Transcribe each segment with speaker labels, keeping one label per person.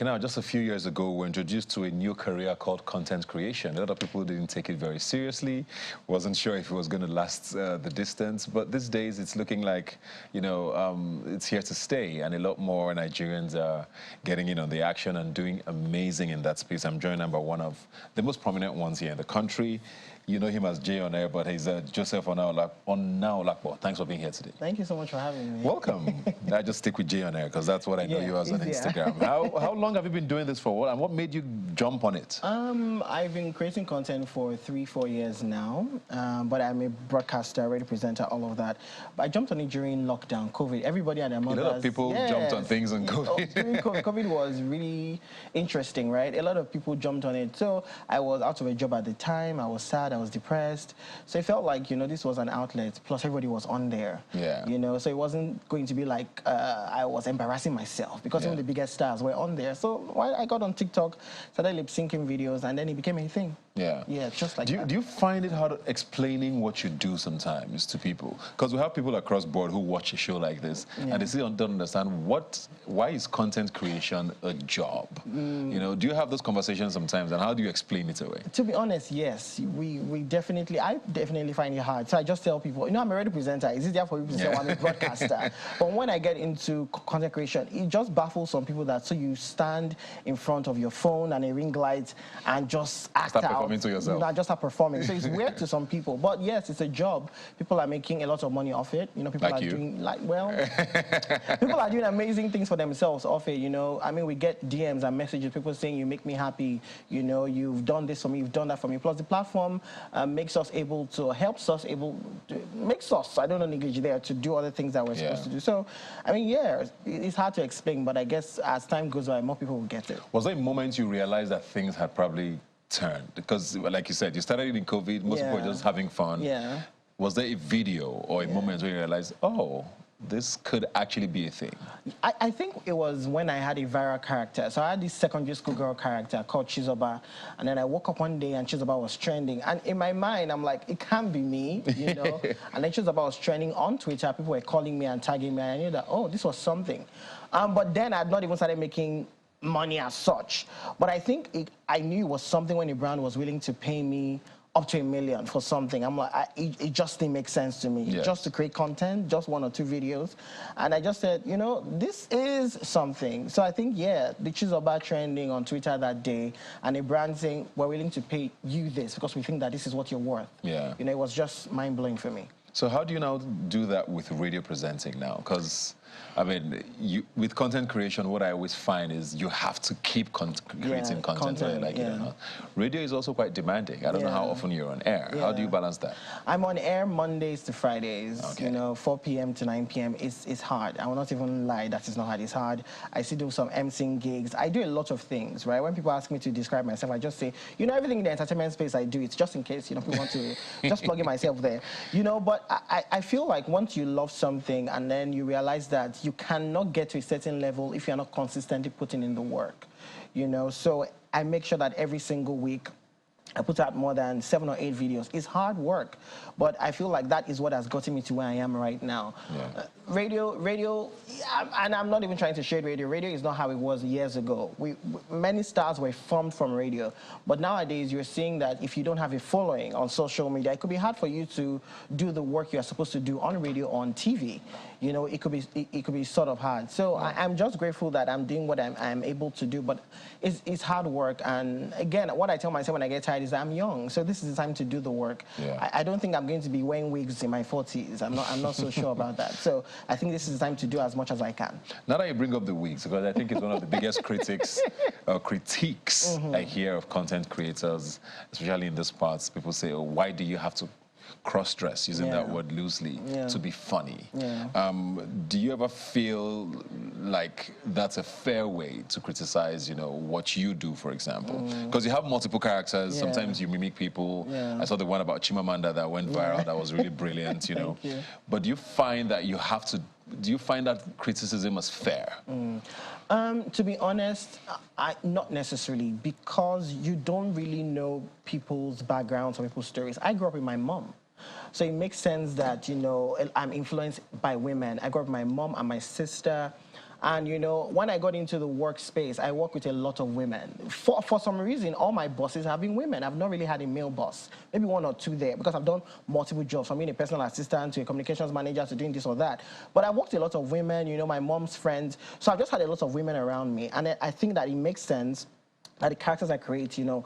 Speaker 1: You know, just a few years ago, we were introduced to a new career called content creation. A lot of people didn't take it very seriously, wasn't sure if it was going to last the distance. But these days, it's looking like, it's here to stay. And a lot more Nigerians are getting in on the action and doing amazing in that space. I'm joined by one of the most prominent ones here in the country. You know him as Jay on air, but he's Joseph Onaolapo. Thanks for being here today.
Speaker 2: Thank you so much for having me.
Speaker 1: Welcome. I just stick with Jay on air because that's what I know you as on Instagram. How long have you been doing this for? And what made you jump on it?
Speaker 2: I've been creating content for 3-4 years now, but I'm a broadcaster, radio presenter, all of that. But I jumped on it during lockdown, COVID. Everybody had their mothers.
Speaker 1: A lot of people jumped on things on COVID.
Speaker 2: During COVID was really interesting, right? A lot of people jumped on it. So I was out of a job at the time. I was sad. I was depressed. So it felt like, this was an outlet. Plus, everybody was on there.
Speaker 1: Yeah.
Speaker 2: So it wasn't going to be like I was embarrassing myself because even the biggest stars were on there. So I got on TikTok, started lip-syncing videos, and then it became a thing.
Speaker 1: Yeah.
Speaker 2: Yeah, just like that.
Speaker 1: Do you find it hard explaining what you do sometimes to people? Because we have people across board who watch a show like this, and they still don't understand why is content creation a job? Do you have those conversations sometimes, and how do you explain it away?
Speaker 2: To be honest, yes. I definitely find it hard. So I just tell people, I'm a radio presenter. It's easier for people to say, well, I'm a broadcaster. But when I get into content creation, it just baffles some people that so you stand in front of your phone and a ring light and just act out.
Speaker 1: To yourself.
Speaker 2: Not just a performing. So it's weird to some people. But yes, it's a job. People are making a lot of money off it. People
Speaker 1: like
Speaker 2: are
Speaker 1: you.
Speaker 2: doing people are doing amazing things for themselves off it. I mean, we get DMs and messages, people saying you make me happy, you've done this for me, you've done that for me. Plus the platform makes us able to makes us, I don't know English there, to do other things that we're supposed to do. So I mean, it's hard to explain, but I guess as time goes by, more people will get it.
Speaker 1: Was there a moment you realized that things had probably turned? Because like you said, you started in COVID, most people were just having fun.
Speaker 2: Yeah.
Speaker 1: Was there a video or a moment where you realized, oh, this could actually be a thing?
Speaker 2: I think it was when I had a viral character. So I had this secondary school girl character called Chizoba, and then I woke up one day and Chizoba was trending. And in my mind, I'm like, it can't be me, And then Chizoba was trending on Twitter. People were calling me and tagging me, and I knew that, oh, this was something. But then I had not even started making money as such. But I think I knew it was something when a brand was willing to pay me up to $1 million for something. I'm like, it just didn't make sense to me. Just to create content, just 1 or 2 videos. And I just said, this is something. So I think, the Chizoba trending on Twitter that day and a brand saying, we're willing to pay you this because we think that this is what you're worth.
Speaker 1: Yeah.
Speaker 2: It was just mind-blowing for me.
Speaker 1: So how do you now do that with radio presenting now? Because, I mean, with content creation, what I always find is you have to keep creating content, whether you like it or not. Radio is also quite demanding. I don't know how often you're on air. How do you balance that?
Speaker 2: I'm on air Mondays to Fridays, 4 p.m. to 9 p.m. It's hard. I will not even lie that it's not hard. It's hard. I still do some emceeing gigs. I do a lot of things, right? When people ask me to describe myself, I just say, everything in the entertainment space I do, it's just in case, people want to just plug in myself there. But I feel like once you love something and then you realize that you cannot get to a certain level if you're not consistently putting in the work, So I make sure that every single week I put out more than 7 or 8 videos. It's hard work, but I feel like that is what has gotten me to where I am right now. Radio, and I'm not even trying to shade radio. Radio is not how it was years ago. Many stars were formed from radio, but nowadays you're seeing that if you don't have a following on social media, it could be hard for you to do the work you're supposed to do on radio or on TV. It could be sort of hard. So I'm just grateful that I'm doing what I'm able to do, but it's hard work. And again, what I tell myself when I get tired is I'm young, so this is the time to do the work. I don't think I'm going to be wearing wigs in my 40s. I'm not so sure about that. So I think this is the time to do as much as I can.
Speaker 1: Now that you bring up the wigs, because I think it's one of the biggest critiques I hear of content creators, especially in this parts. People say, oh, why do you have to cross-dress, using that word loosely, to be funny? Do you ever feel like that's a fair way to criticize, what you do, for example? Because you have multiple characters. Sometimes you mimic people. I saw the one about Chimamanda that went viral. That was really brilliant,
Speaker 2: Thank you.
Speaker 1: But do you find that do you find that criticism as fair?
Speaker 2: To be honest, not necessarily, because you don't really know people's backgrounds or people's stories. I grew up with my mom. So it makes sense that, I'm influenced by women. I grew up with my mom and my sister. And, you know, when I got into the workspace, I work with a lot of women. For some reason, all my bosses have been women. I've not really had a male boss. Maybe one or two there, because I've done multiple jobs, from being a personal assistant to a communications manager to doing this or that. But I worked with a lot of women, you know, my mom's friends. So I've just had a lot of women around me. And I think that it makes sense that the characters I create, you know,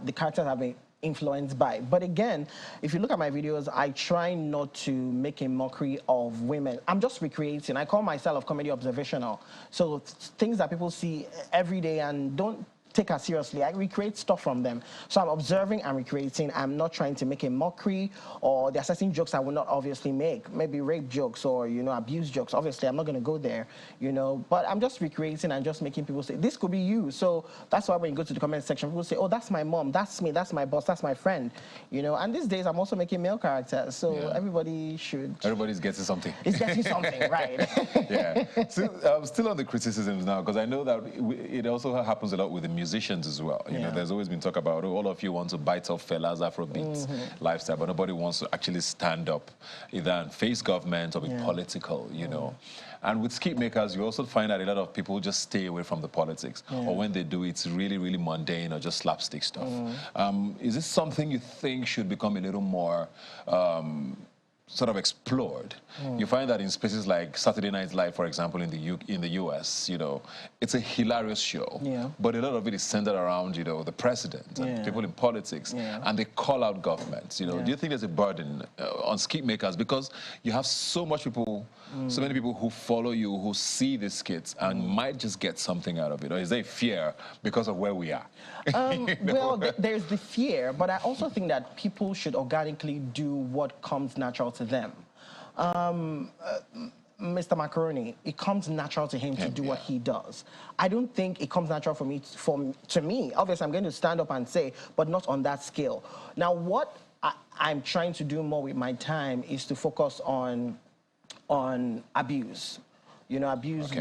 Speaker 2: the characters have been influenced by. But again, if you look at my videos, I try not to make a mockery of women. I'm just recreating. I call myself comedy observational. So things that people see every day and don't take as seriously, I recreate stuff from them. So I'm observing and recreating. I'm not trying to make a mockery, or there are certain jokes I will not obviously make, maybe rape jokes or, you know, abuse jokes. Obviously, I'm not going to go there, you know, but I'm just recreating and just making people say, this could be you. So that's why when you go to the comment section, people say, oh, that's my mom, that's me, that's my boss, that's my friend, you know. And these days, I'm also making male characters. So everybody should.
Speaker 1: Everybody's getting something.
Speaker 2: It's getting something, right?
Speaker 1: Yeah. So I'm still on the criticisms now, because I know that it also happens a lot with the musicians as well. You know, there's always been talk about, oh, all of you want to bite off Fela's Afrobeat lifestyle, but nobody wants to actually stand up either and face government or be political, you know. And with skit makers, you also find that a lot of people just stay away from the politics, or when they do, it's really, really mundane or just slapstick stuff. Is this something you think should become a little more sort of explored? You find that in spaces like Saturday Night Live, for example, in the US, you know, it's a hilarious show, but a lot of it is centered around, you know, the president and people in politics, and they call out governments. You know, do you think there's a burden on skit makers, because you have so many people who follow you, who see the skits and might just get something out of it, or is there fear because of where we are? You know?
Speaker 2: Well, there's the fear, but I also think that people should organically do what comes natural to them. Mr. Macaroni, it comes natural to him to do what he does. I don't think it comes natural to me. Obviously, I'm going to stand up and say, but not on that scale. Now, what I'm trying to do more with my time is to focus on abuse. You know,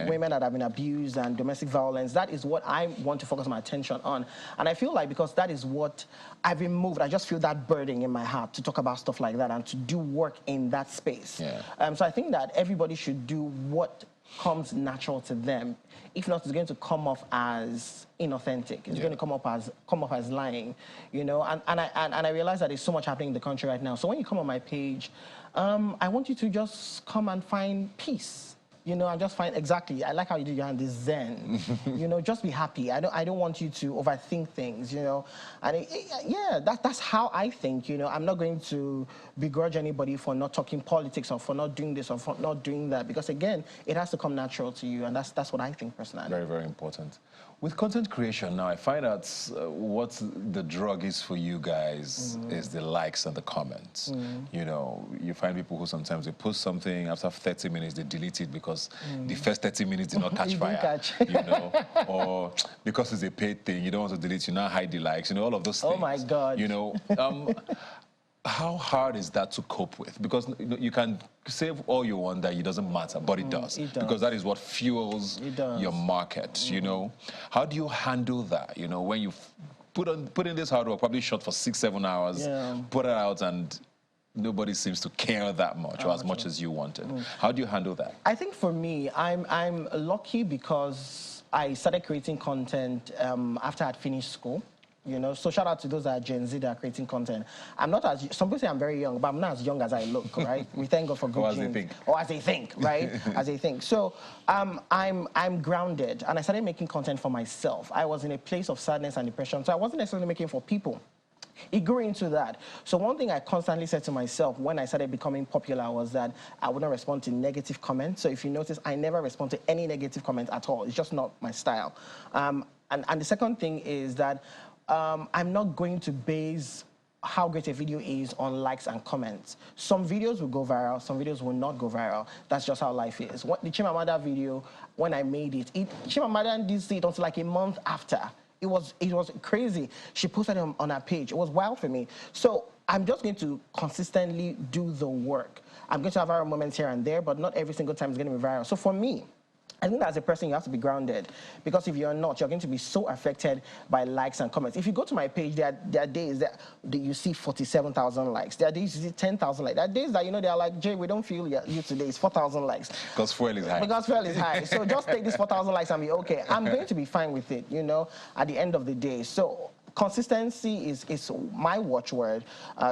Speaker 2: women that have been abused and domestic violence. That is what I want to focus my attention on. And I feel like, because that is what I've been moved, I just feel that burden in my heart to talk about stuff like that and to do work in that space. So I think that everybody should do what comes natural to them. If not, it's going to come off as inauthentic. It's going to come off as lying, you know. And I realize that there's so much happening in the country right now. So when you come on my page, I want you to just come and find peace. You know, I just find, exactly, I like how you do your hand, this zen. You know, just be happy. I don't want you to overthink things, you know. And that's how I think, you know. I'm not going to begrudge anybody for not talking politics or for not doing this or for not doing that, because again, it has to come natural to you, and that's what I think personally.
Speaker 1: Very, very important. With content creation now, I find out what the drug is for you guys is the likes and the comments. You know, you find people who sometimes they post something, after 30 minutes they delete it because the first 30 minutes did not catch fire. You know, or because it's a paid thing, you don't want to delete, you now hide the likes, you know, all of those things.
Speaker 2: Oh my God.
Speaker 1: You know, how hard is that to cope with? Because you can save all you want that it doesn't matter, but it does. Because that is what fuels your market, you know. How do you handle that, you know, when you put in this hard work, probably shot for 6-7 hours, put it out and nobody seems to care that much or as much as you wanted. How do you handle that?
Speaker 2: I think for me, I'm lucky because I started creating content after I'd finished school. You know, so shout out to those that are Gen Z that are creating content. I'm not as, some people say I'm very young, but I'm not as young as I look, right? We thank God for good genes. Or as they think. Or as they think, right? As they think. So I'm grounded, and I started making content for myself. I was in a place of sadness and depression, so I wasn't necessarily making for people. It grew into that. So one thing I constantly said to myself when I started becoming popular was that I wouldn't respond to negative comments. So if you notice, I never respond to any negative comments at all. It's just not my style. And the second thing is that I'm not going to base how great a video is on likes and comments. Some videos will go viral, some videos will not go viral. That's just how life is. The Chimamanda video, when I made it, Chimamanda didn't see it until like a month after. It was crazy. She posted it on her page. It was wild for me. So I'm just going to consistently do the work. I'm going to have viral moments here and there, but not every single time is going to be viral. So for me, I think that as a person, you have to be grounded, because if you're not, you're going to be so affected by likes and comments. If you go to my page, there are days that you see 47,000 likes. There are days you see 10,000 likes. There are days that, you know, they're like, Jay, we don't feel you today. It's 4,000 likes.
Speaker 1: Because fuel is high.
Speaker 2: Because fuel is high. So just take this 4,000 likes and be okay. I'm going to be fine with it, you know, at the end of the day. So consistency is my watchword.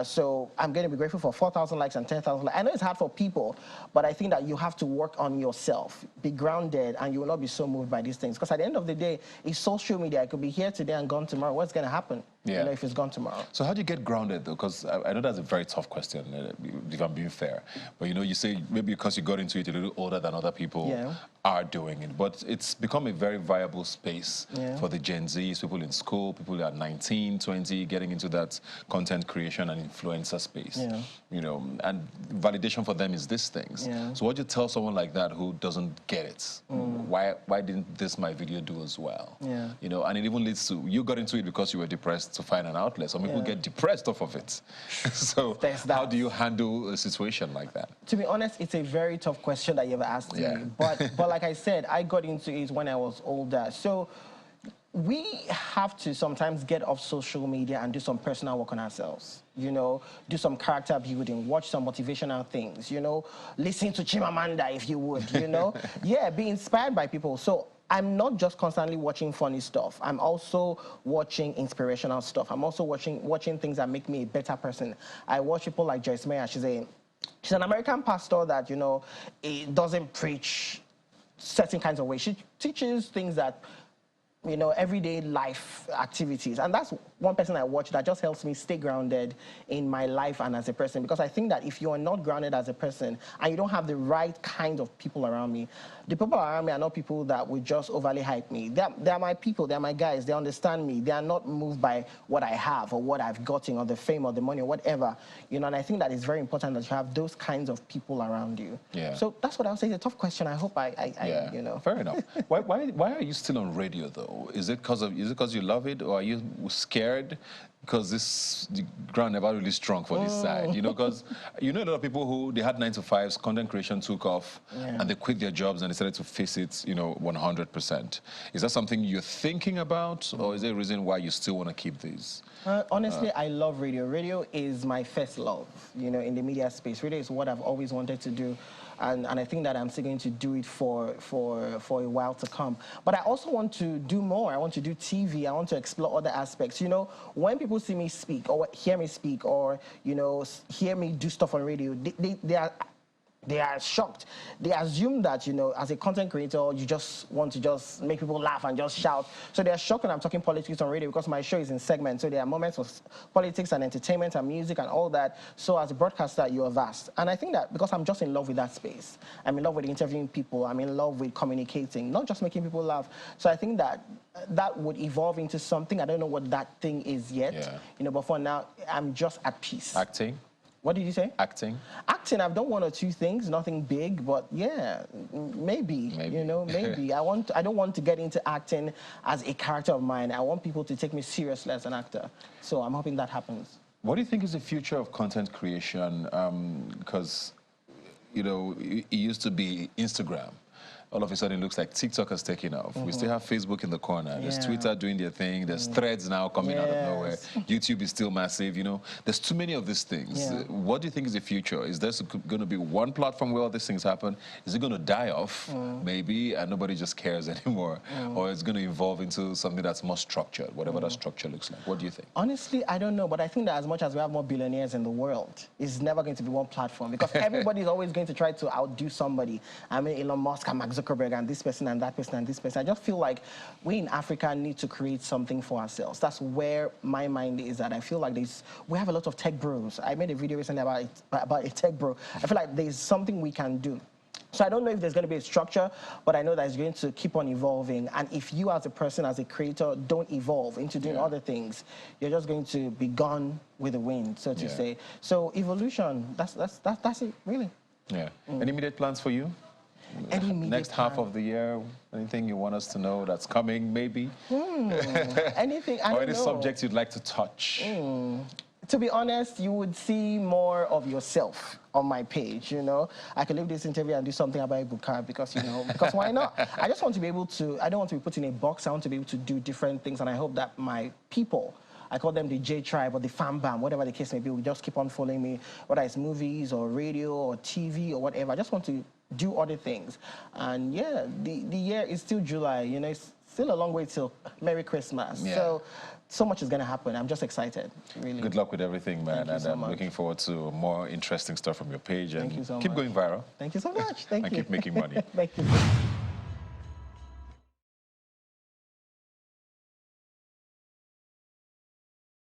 Speaker 2: So I'm going to be grateful for 4,000 likes and 10,000 likes. I know it's hard for people, but I think that you have to work on yourself, be grounded, and you will not be so moved by these things. Because at the end of the day, it's social media. I could be here today and gone tomorrow. What's going to happen?
Speaker 1: Yeah.
Speaker 2: You know, if it's gone tomorrow.
Speaker 1: So how do you get grounded, though? Because I know that's a very tough question, if I'm being fair. But, you know, you say maybe because you got into it a little older than other people are doing it. But it's become a very viable space for the Gen Zs, people in school, people that are 19, 20, getting into that content creation and influencer space. Yeah. You know, and validation for them is these things. Yeah. So what do you tell someone like that who doesn't get it? Why didn't this my video do as well? Yeah. You know, and it even leads to, you got into it because you were depressed to find an outlet. Some people get depressed off of it. So how do you handle a situation like that? To be honest, it's a very tough question that you ever asked me. But like I said, I got into it when I was older. So we have to sometimes get off social media and do some personal work on ourselves. You know, do some character building, watch some motivational things, you know, listen to Chimamanda if you would, you know. Be inspired by people. So I'm not just constantly watching funny stuff. I'm also watching inspirational stuff. I'm also watching things that make me a better person. I watch people like Joyce Meyer. She's an American pastor that, you know, doesn't preach certain kinds of ways. She teaches things that, you know, everyday life activities. And that's one person I watch that just helps me stay grounded in my life and as a person. Because I think that if you are not grounded as a person and you don't have the right kind of people around me, the people around me are not people that would just overly hype me. They're my people, they're my guys, they understand me. They are not moved by what I have or what I've gotten or the fame or the money or whatever. You know, and I think that it's very important that you have those kinds of people around you. Yeah. So that's what I would say. It's a tough question. I hope I you know. Fair enough. Why are you still on radio though? Is it because you love it, or are you scared because the ground never really strong for this side? You know, because you know a lot of people who they had 9 to 5s, content creation took off, and they quit their jobs and decided to face it, you know, 100%. Is that something you're thinking about, or is there a reason why you still want to keep these?
Speaker 2: Honestly, I love radio. Radio is my first love, you know, in the media space. Radio is what I've always wanted to do. And I think that I'm still going to do it for a while to come. But I also want to do more. I want to do TV. I want to explore other aspects. You know, when people see me speak or hear me speak or, you know, hear me do stuff on radio, they are shocked. They assume that, you know, as a content creator, you just want to just make people laugh and just shout. So they're shocked when I'm talking politics on radio because my show is in segments. So there are moments of politics and entertainment and music and all that. So as a broadcaster, you're vast. And I think that because I'm just in love with that space, I'm in love with interviewing people, I'm in love with communicating, not just making people laugh. So I think that that would evolve into something. I don't know what that thing is yet, you know, but for now, I'm just at peace.
Speaker 1: Acting?
Speaker 2: What did you say?
Speaker 1: Acting.
Speaker 2: Acting, I've done 1 or 2 things, nothing big, but yeah, maybe. You know, maybe. I don't want to get into acting as a character of mine. I want people to take me seriously as an actor. So I'm hoping that happens.
Speaker 1: What do you think is the future of content creation? Because, you know, it used to be Instagram. All of a sudden, it looks like TikTok has taken off. We still have Facebook in the corner. There's Twitter doing their thing. There's Threads now coming out of nowhere. YouTube is still massive, you know. There's too many of these things. What do you think is the future? Is there going to be one platform where all these things happen? Is it going to die off, maybe, and nobody just cares anymore? Or it's going to evolve into something that's more structured, whatever that structure looks like? What do you think?
Speaker 2: Honestly, I don't know. But I think that as much as we have more billionaires in the world, it's never going to be one platform because everybody's always going to try to outdo somebody. I mean, Elon Musk and Mark Zuckerberg and this person and that person and this person. I just feel like we in Africa need to create something for ourselves. That's where my mind is at. I feel like we have a lot of tech bros. I made a video recently about a tech bro. I feel like there's something we can do. So I don't know if there's going to be a structure, but I know that it's going to keep on evolving. And if you as a person, as a creator, don't evolve into doing other things, you're just going to be gone with the wind, so to say. So evolution, that's it, really.
Speaker 1: Yeah. Any immediate plans for you? Next half of the year, anything you want us to know that's coming, maybe?
Speaker 2: Anything, I don't know.
Speaker 1: Or any subject you'd like to touch?
Speaker 2: To be honest, you would see more of yourself on my page, you know. I could leave this interview and do something about Ibuka because, you know, because why not? I just want to be able to, I don't want to be put in a box. I want to be able to do different things, and I hope that my people, I call them the J Tribe or the Fam Bam, whatever the case may be, will just keep on following me, whether it's movies or radio or TV or whatever. I just want to do other things. And yeah, the year is still July, you know, it's still a long way till Merry Christmas. Yeah. So much is going to happen. I'm just excited, really.
Speaker 1: Good luck with everything, man.
Speaker 2: Thank you so much.
Speaker 1: Looking forward to more interesting stuff from your page.
Speaker 2: Thank you so much.
Speaker 1: Keep going viral.
Speaker 2: Thank you so much. Thank you.
Speaker 1: And keep making money.
Speaker 2: Thank you.